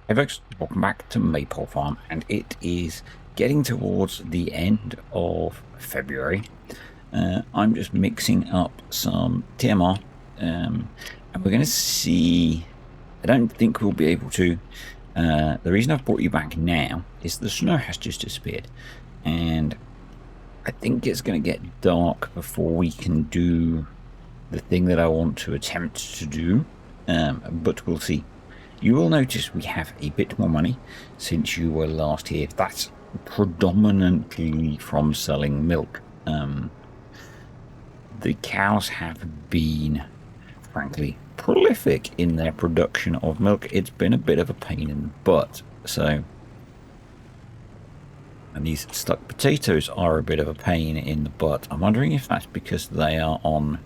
Hey folks, welcome back to Maypole Farm, and it is getting towards the end of February. I'm just mixing up some TMR, and we're going to see. I don't think we'll be able to. The reason I've brought you back now is the snow has just disappeared, and I think it's going to get dark before we can do the thing that I want to attempt to do, but we'll see. You will notice we have a bit more money since you were last here. That's predominantly from selling milk. The cows have been, frankly, prolific in their production of milk. It's been a bit of a pain in the butt. So, and these stuck potatoes are a bit of a pain in the butt. I'm wondering if that's because they are on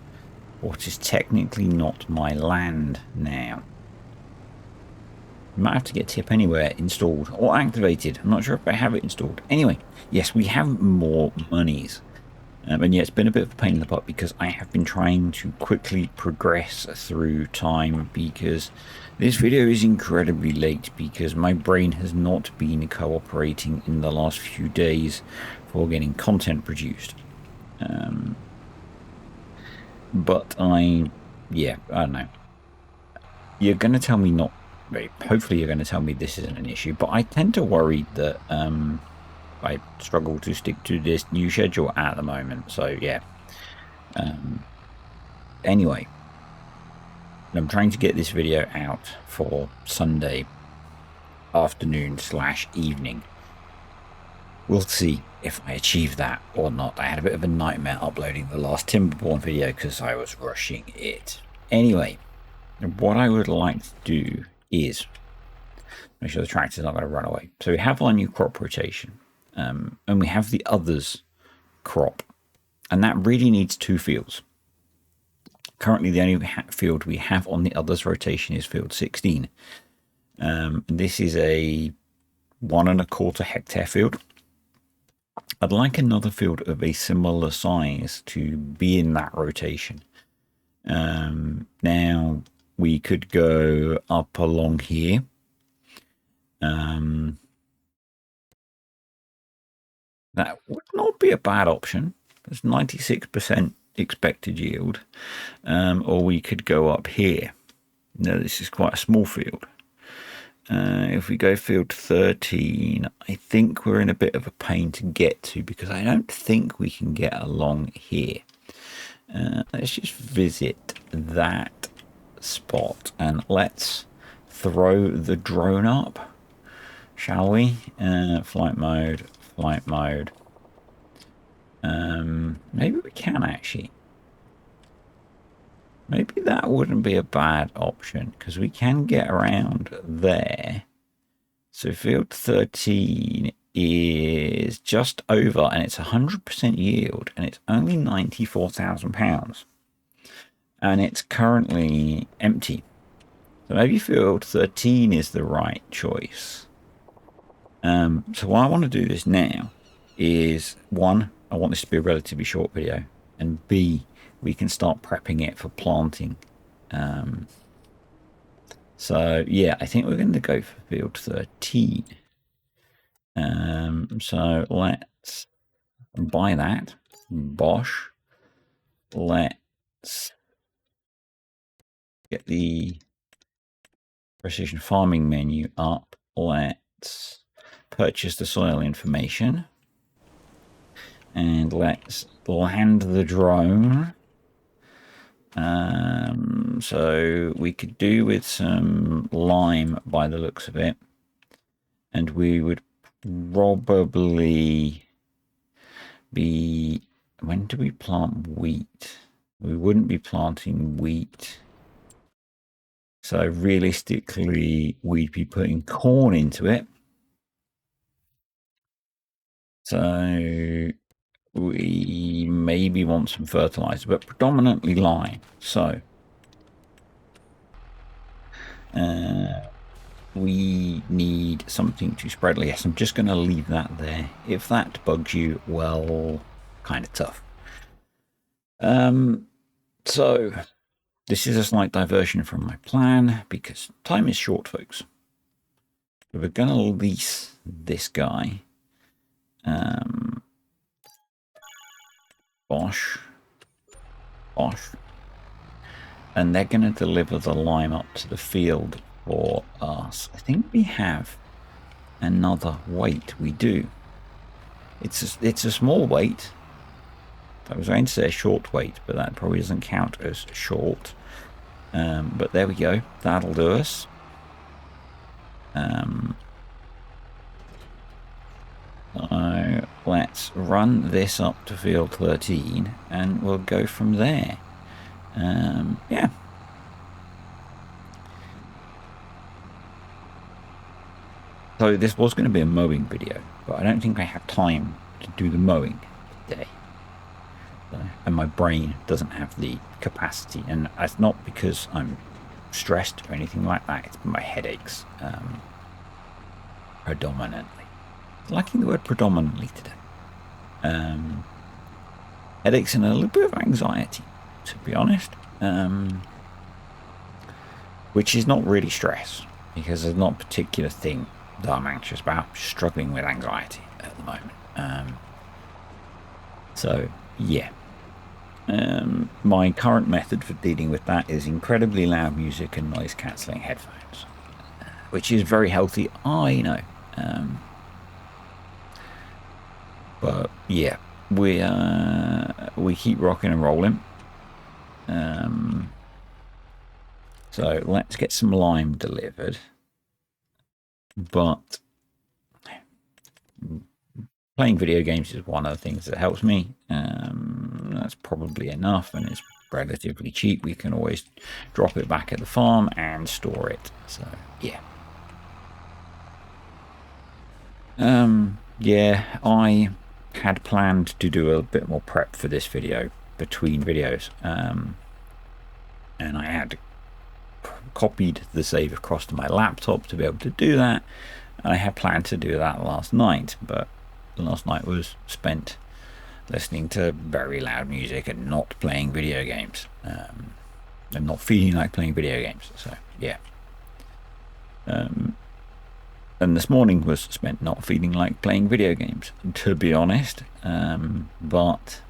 what is technically not my land now. You might have to get Tip Anywhere installed or activated. I'm not sure if I have it installed. Anyway, yes, we have more monies. And yeah, it's been a bit of a pain in the butt because I have been trying to quickly progress through time because this video is incredibly late because my brain has not been cooperating in the last few days for getting content produced. But I don't know. You're going to tell me not... Hopefully you're going to tell me this isn't an issue, but I tend to worry that I struggle to stick to this new schedule at the moment. So yeah. Anyway, I'm trying to get this video out for Sunday afternoon / evening. We'll see if I achieve that or not. I had a bit of a nightmare uploading the last Timberborn video because I was rushing it. Anyway, what I would like to do is make sure the tractor's not going to run away. So we have our new crop rotation, and we have the others crop, and that really needs 2 fields. Currently, the only field we have on the others rotation is field 16. This is a 1¼ hectare field. I'd like another field of a similar size to be in that rotation. Now, we could go up along here. That would not be a bad option. There's 96% expected yield. Or we could go up here. No, this is quite a small field. If we go field 13, I think we're in a bit of a pain to get to because I don't think we can get along here. Let's just visit that spot and let's throw the drone up, shall we? Flight mode. Maybe we can actually. Maybe that wouldn't be a bad option because we can get around there. So field 13 is just over and it's 100% yield and it's only £94,000 and it's currently empty. So maybe field 13 is the right choice. So what I want to do this now is 1, I want this to be a relatively short video, and B, we can start prepping it for planting. So yeah, I think we're going to go for field 13. So let's buy that. Bosh. Let's get the precision farming menu up. Let's purchase the soil information. And let's land the drone. So we could do with some lime by the looks of it. And we would probably be... When do we plant wheat? We wouldn't be planting wheat. So realistically, we'd be putting corn into it. So we maybe want some fertilizer, but predominantly lime. So we need something to spread. Yes, I'm just going to leave that there. If that bugs you, well, kind of tough. So this is a slight diversion from my plan because time is short, folks. So we're going to lease this guy. Bosh. And they're going to deliver the lime up to the field for us. I think we have another weight. We do. It's a small weight. I was going to say a short weight, but that probably doesn't count as short. But there we go. That'll do us. So let's run this up to field 13 and we'll go from there. Yeah. So this was going to be a mowing video, but I don't think I have time to do the mowing today. So, and my brain doesn't have the capacity, and it's not because I'm stressed or anything like that. It's my headaches, predominantly. Liking the word predominantly today. Headaches and a little bit of anxiety, to be honest. Which is not really stress, because there's not a particular thing that I'm anxious about. I'm struggling with anxiety at the moment. So yeah. My current method for dealing with that is incredibly loud music and noise cancelling headphones, which is very healthy, I know. But yeah, we keep rocking and rolling. So let's get some lime delivered. But playing video games is one of the things that helps me. That's probably enough, and it's relatively cheap. We can always drop it back at the farm and store it. So yeah. Yeah, I had planned to do a bit more prep for this video between videos, and I had copied the save across to my laptop to be able to do that. And I had planned to do that last night, but last night was spent listening to very loud music and not playing video games, and not feeling like playing video games. So yeah. And this morning was spent not feeling like playing video games, to be honest. But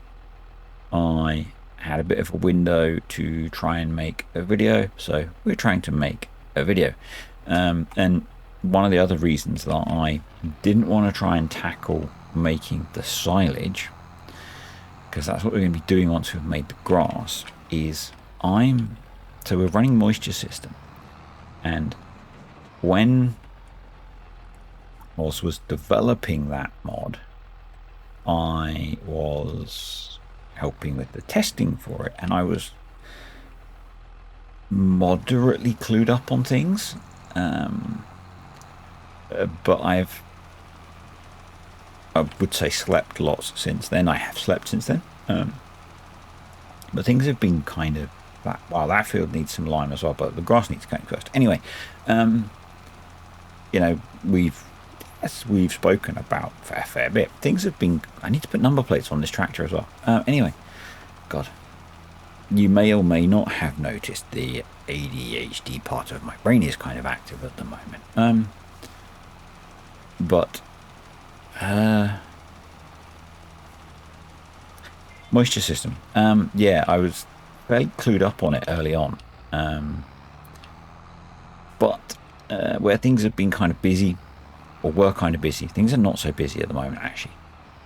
I had a bit of a window to try and make a video, so we're trying to make a video. And one of the other reasons that I didn't want to try and tackle making the silage, because that's what we're going to be doing once we've made the grass, is so we're running moisture system, and when I was developing that mod, I was helping with the testing for it, and I was moderately clued up on things, but I would say slept lots since then. I have slept since then, but things have been kind of that field needs some lime as well, but the grass needs cutting first. Anyway, you know, we've spoken about a fair bit. Things have been. I need to put number plates on this tractor as well. Anyway, God, you may or may not have noticed the ADHD part of my brain is kind of active at the moment. But moisture system. Yeah, I was fairly clued up on it early on. But where things have been kind of busy, or were kind of busy, things are not so busy at the moment actually.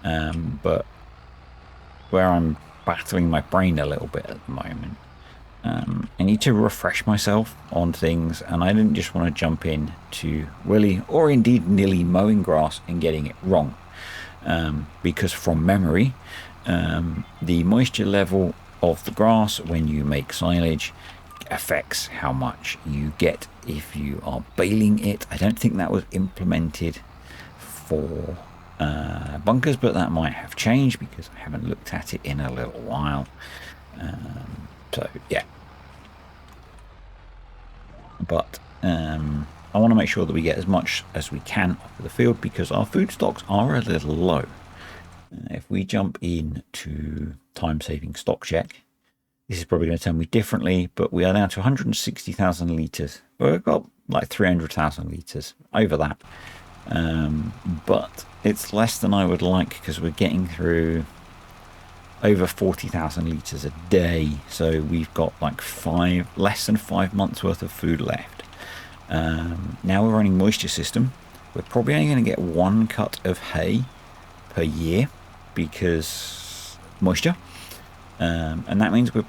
But where I'm battling my brain a little bit at the moment, I need to refresh myself on things, and I didn't just want to jump in to willy or indeed nilly mowing grass and getting it wrong, because from memory, the moisture level of the grass when you make silage affects how much you get if you are baling it. I don't think that was implemented for bunkers, but that might have changed because I haven't looked at it in a little while. So yeah, but I want to make sure that we get as much as we can off of the field, because our food stocks are a little low. If we jump into time-saving stock check, this is probably going to tell me differently, but we are down to 160,000 litres. We've got like 300,000 litres, over that. But it's less than I would like, because we're getting through over 40,000 litres a day. So we've got like less than 5 months worth of food left. Now we're running moisture system. We're probably only going to get 1 cut of hay per year because moisture. And that means we're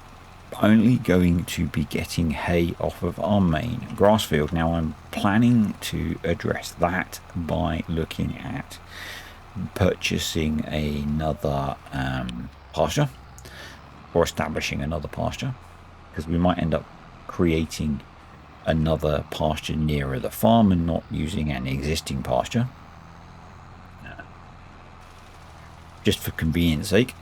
only going to be getting hay off of our main grass field. Now I'm planning to address that by looking at purchasing another pasture, or establishing another pasture, because we might end up creating another pasture nearer the farm and not using an existing pasture, just for convenience sake.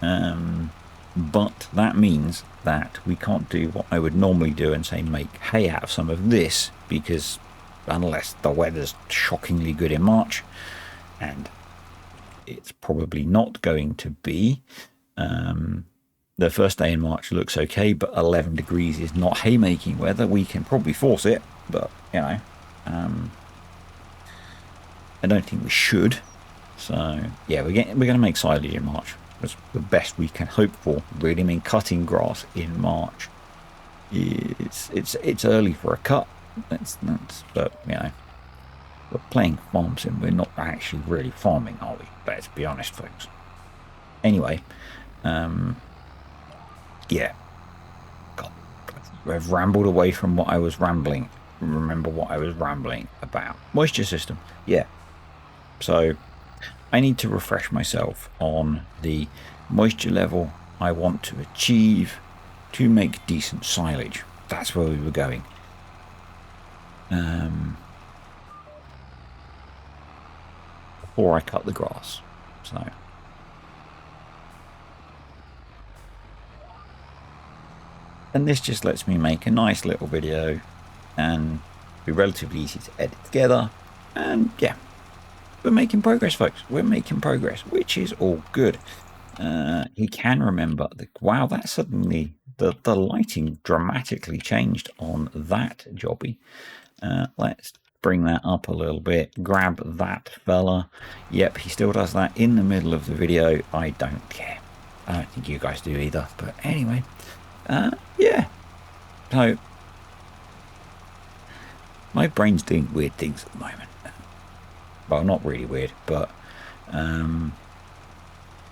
But that means that we can't do what I would normally do and say make hay out of some of this, because unless the weather's shockingly good in March, and it's probably not going to be, the first day in March looks okay, but 11 degrees is not haymaking weather. We can probably force it, but you know, I don't think we should. So yeah, we're going to make silage in March. That's the best we can hope for, really. I mean, cutting grass in March it's early for a cut. But you know, we're playing farm sim. We're not actually really farming, are we? Let's be honest, folks. Anyway, yeah. God, I've rambled away from what I was rambling. Remember what I was rambling about? Moisture system. Yeah. So I need to refresh myself on the moisture level I want to achieve to make decent silage. That's where we were going. Before I cut the grass. So and this just lets me make a nice little video and be relatively easy to edit together. And yeah, we're making progress, folks. We're making progress, which is all good. You can remember wow, that suddenly the lighting dramatically changed on that jobby. Let's bring that up a little bit. Grab that fella. Yep, he still does that in the middle of the video. I don't care. I don't think you guys do either. But anyway, yeah. So my brain's doing weird things at the moment. Well, not really weird, but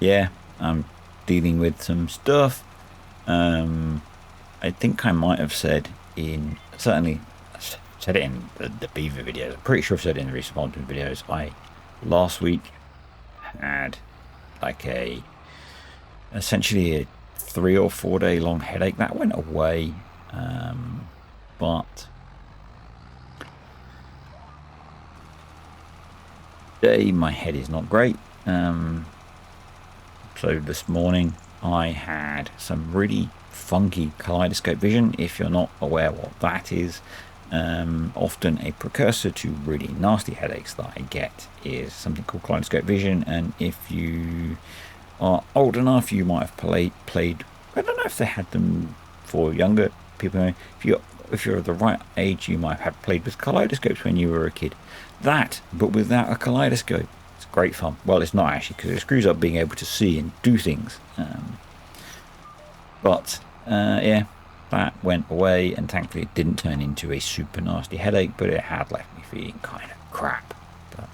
yeah, I'm dealing with some stuff. I think I might have said certainly said it in the beaver videos. I'm pretty sure I've said it in the responding videos. I last week had like essentially a 3 or 4 day long headache that went away, but today my head is not great. So this morning I had some really funky kaleidoscope vision. If you're not aware what that is, often a precursor to really nasty headaches that I get is something called kaleidoscope vision. And if you are old enough, you might have played I don't know if they had them for younger people. If you're of the right age, you might have played with kaleidoscopes when you were a kid. That, but without a kaleidoscope. It's great fun. Well, it's not actually, because it screws up being able to see and do things. Yeah, that went away, and thankfully it didn't turn into a super nasty headache, but it had left me feeling kind of crap. But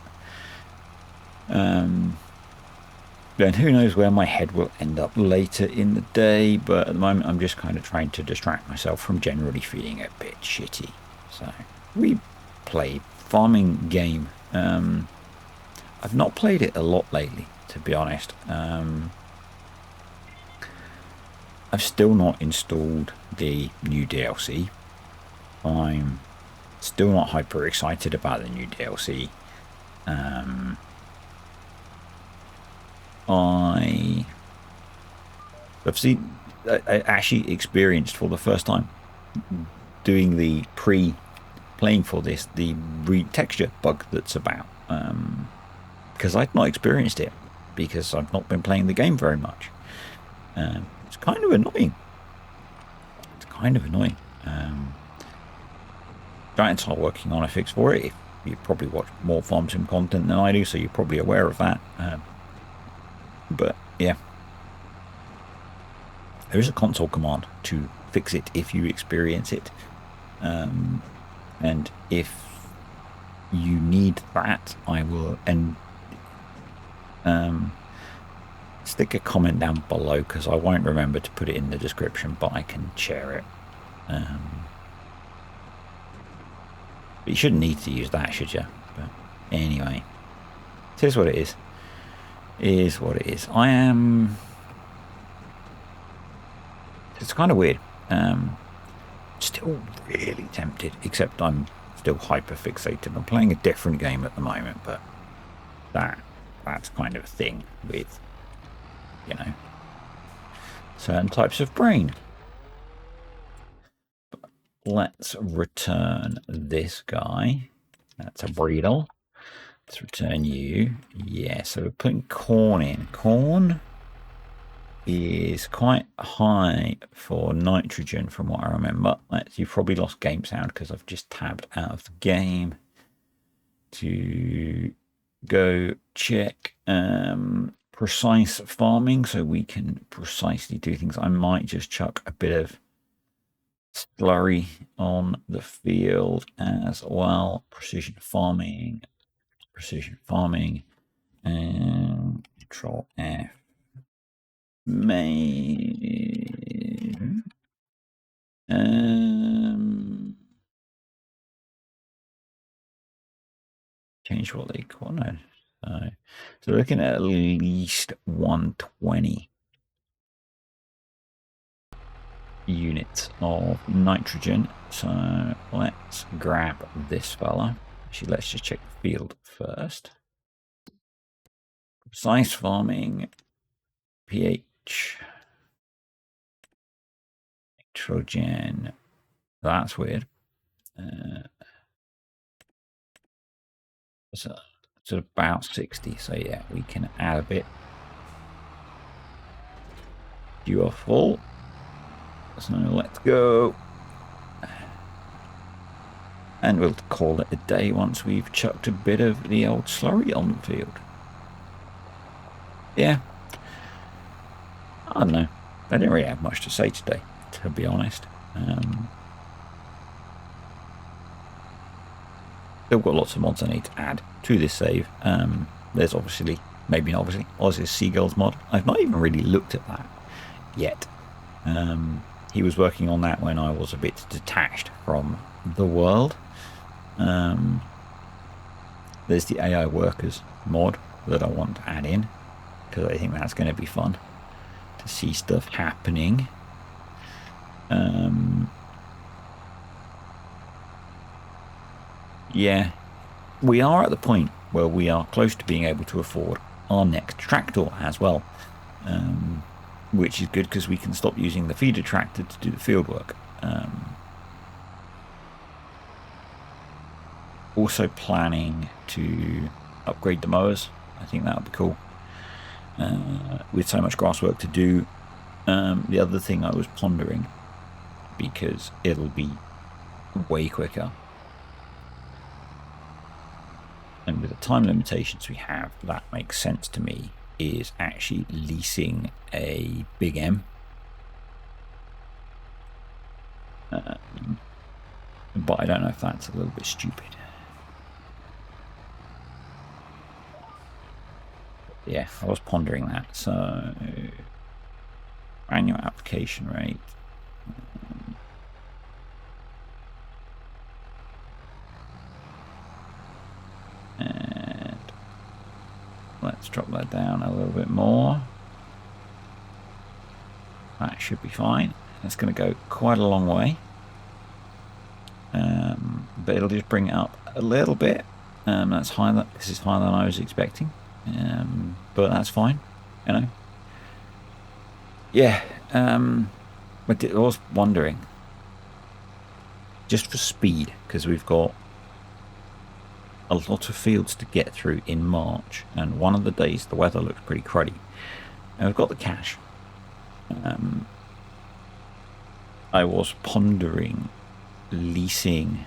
then who knows where my head will end up later in the day, but at the moment I'm just kind of trying to distract myself from generally feeling a bit shitty. So we play farming game. I've not played it a lot lately, to be honest. I've still not installed the new DLC. I'm still not hyper excited about the new DLC. I actually experienced for the first time doing the playing for this, the retexture bug that's about, because I've not experienced it because I've not been playing the game very much. It's kind of annoying. Giants are working on a fix for it. If you probably watch more Farm Sim content than I do, so you're probably aware of that. But yeah, there is a console command to fix it if you experience it. And if you need that, I will stick a comment down below, because I won't remember to put it in the description, but I can share it. But you shouldn't need to use that, should you? But anyway, it is what it is. It is what it is. It's kind of weird. Still really tempted, except I'm still hyper fixated. I'm playing a different game at the moment, but that's kind of a thing with, you know, certain types of brain. But let's return this guy. That's a Breedle. Let's return you. Yeah, so we're putting corn in. Corn is quite high for nitrogen from what I remember. You've probably lost game sound because I've just tabbed out of the game to go check precise farming so we can precisely do things. I might just chuck a bit of slurry on the field as well. Precision farming, and Control F. Change what they call it. So we're looking at least 120 units of nitrogen. So let's grab this fella. Actually, let's just check the field first. Precise farming, pH, nitrogen. That's weird. So it's about 60. So yeah, we can add a bit. You are full. So let's go. And we'll call it a day once we've chucked a bit of the old slurry on the field. Yeah. I don't know. I didn't really have much to say today, to be honest. Still got lots of mods I need to add to this save. There's obviously, maybe not obviously, Oz's Seagulls mod. I've not even really looked at that yet. He was working on that when I was a bit detached from the world. There's the AI workers mod that I want to add in, because I think that's going to be fun to see stuff happening. Yeah, we are at the point where we are close to being able to afford our next tractor as well, which is good because we can stop using the feeder tractor to do the field work. Also planning to upgrade the mowers. I think that would be cool. With so much grass work to do. The other thing I was pondering, because it'll be way quicker, and with the time limitations we have, that makes sense to me, is actually leasing a Big M. But I don't know if that's a little bit stupid. Yeah, I was pondering that. So annual application rate. And let's drop that down a little bit more. That should be fine. That's going to go quite a long way. But it'll just bring it up a little bit. That's higher. This is higher than I was expecting. But that's fine, you know. Yeah, but I was wondering, just for speed, because we've got a lot of fields to get through in March, and one of the days the weather looks pretty cruddy, and we've got the cash. I was pondering leasing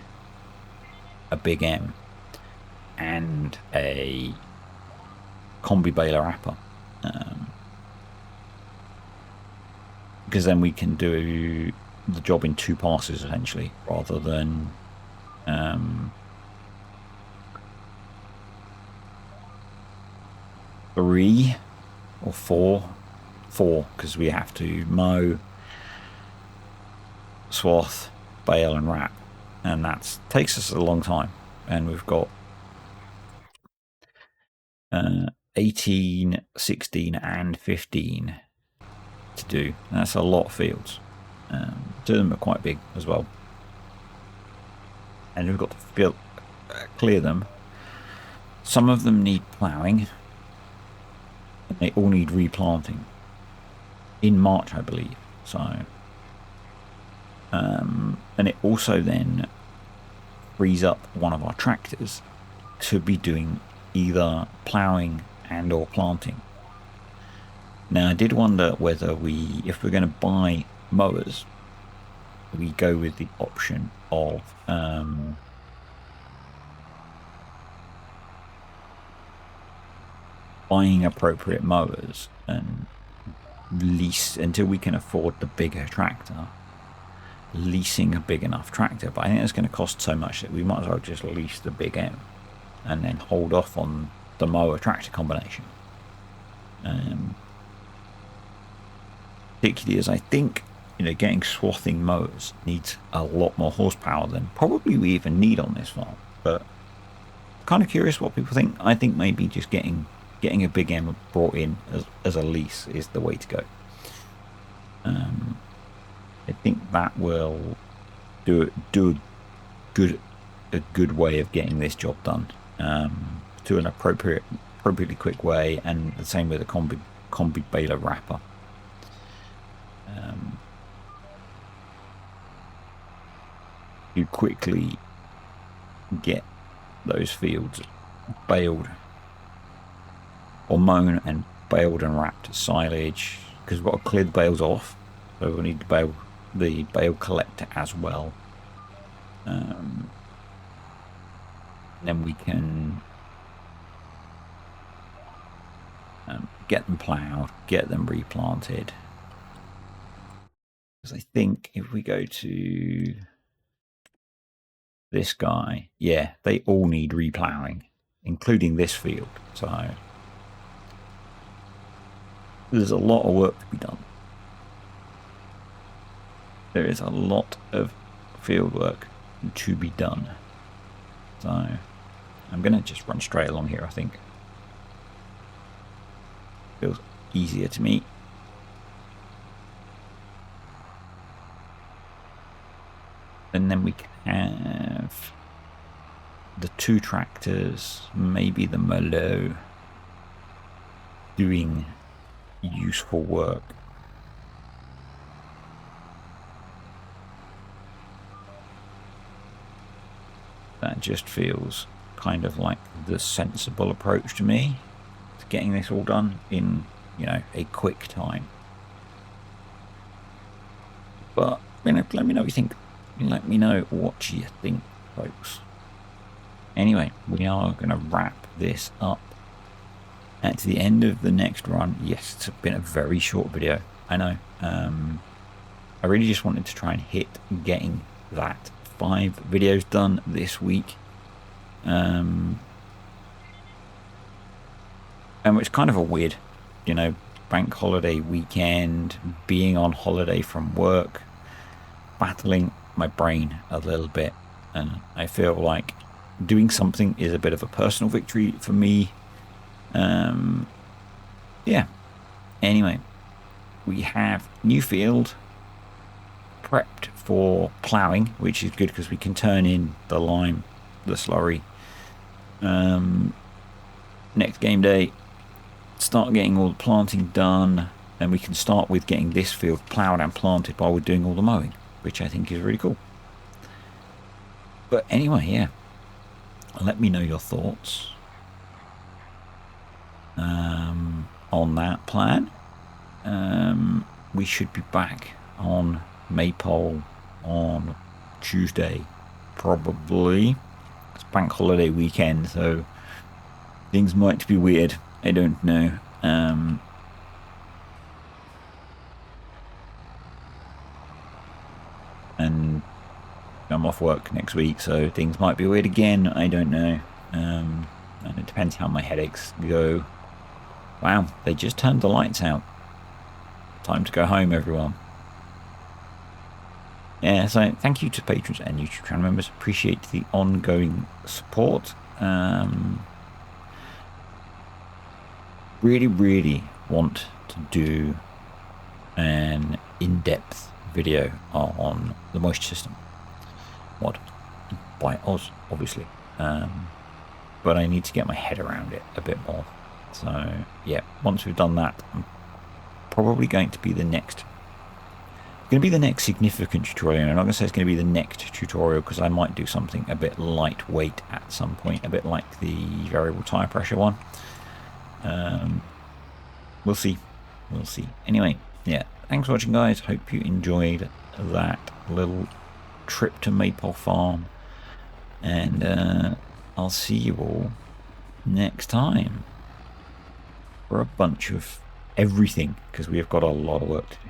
a Big M and a combi baler wrapper, because then we can do the job in 2 passes essentially, rather than 3 or 4, because we have to mow, swath, bale and wrap, and that takes us a long time, and we've got 18, 16 and 15 to do. That's a lot of fields. 2 of them are quite big as well, and we've got to clear them. Some of them need ploughing, and they all need replanting in March, I believe. So and it also then frees up one of our tractors to be doing either ploughing and or planting. Now I did wonder whether if we're going to buy mowers, we go with the option of buying appropriate mowers and lease until we can afford the bigger tractor, leasing a big enough tractor. But I think it's going to cost so much that we might as well just lease the Big M and then hold off on the mower tractor combination, particularly as I think, you know, getting swathing mowers needs a lot more horsepower than probably we even need on this farm. But kind of curious what people think. I think maybe just getting a Big M brought in as a lease is the way to go. I think that will do a good way of getting this job done, to an appropriately quick way, and the same with the combi baler wrapper. You quickly get those fields baled or mown and baled and wrapped silage, because we've got to clear the bales off, so we need to bale the bale collector as well. Then we can get them ploughed, get them replanted. Because I think if we go to this guy, yeah, they all need reploughing, including this field. So there's a lot of work to be done. There is a lot of field work to be done. So I'm going to just run straight along here, I think. Feels easier to me. And then we can have the 2 tractors, maybe the Merlot, doing useful work. That just feels kind of like the sensible approach to me to getting this all done in, you know, a quick time. But, you know, let me know what you think. Let me know what you think, folks. Anyway, we are going to wrap this up at the end of the next run. Yes, it's been a very short video, I know. I really just wanted to try and hit getting that 5 videos done this week. And it's kind of a weird, you know, bank holiday weekend, being on holiday from work, battling my brain a little bit, and I feel like doing something is a bit of a personal victory for me. Yeah, anyway, we have new field prepped for ploughing, which is good because we can turn in the lime, the slurry, next game day, start getting all the planting done, and we can start with getting this field ploughed and planted while we're doing all the mowing, which I think is really cool. But anyway, yeah, let me know your thoughts on that plan. We should be back on Maypole on Tuesday, probably. It's bank holiday weekend, so things might be weird. I don't know. And I'm off work next week, so things might be weird again. I don't know. And it depends how my headaches go. Wow, they just turned the lights out. Time to go home, everyone. Yeah, so thank you to patrons and YouTube channel members. Appreciate the ongoing support. Really want to do an in-depth video on the moisture system mod by Oz, obviously. But I need to get my head around it a bit more. So yeah, once we've done that, I'm probably going to be the next significant tutorial. I'm not going to say it's going to be the next tutorial, because I might do something a bit lightweight at some point, a bit like the variable tire pressure one. We'll see. Anyway, yeah, thanks for watching, guys. Hope you enjoyed that little trip to Maypole Farm, and I'll see you all next time for a bunch of everything, because we have got a lot of work to do.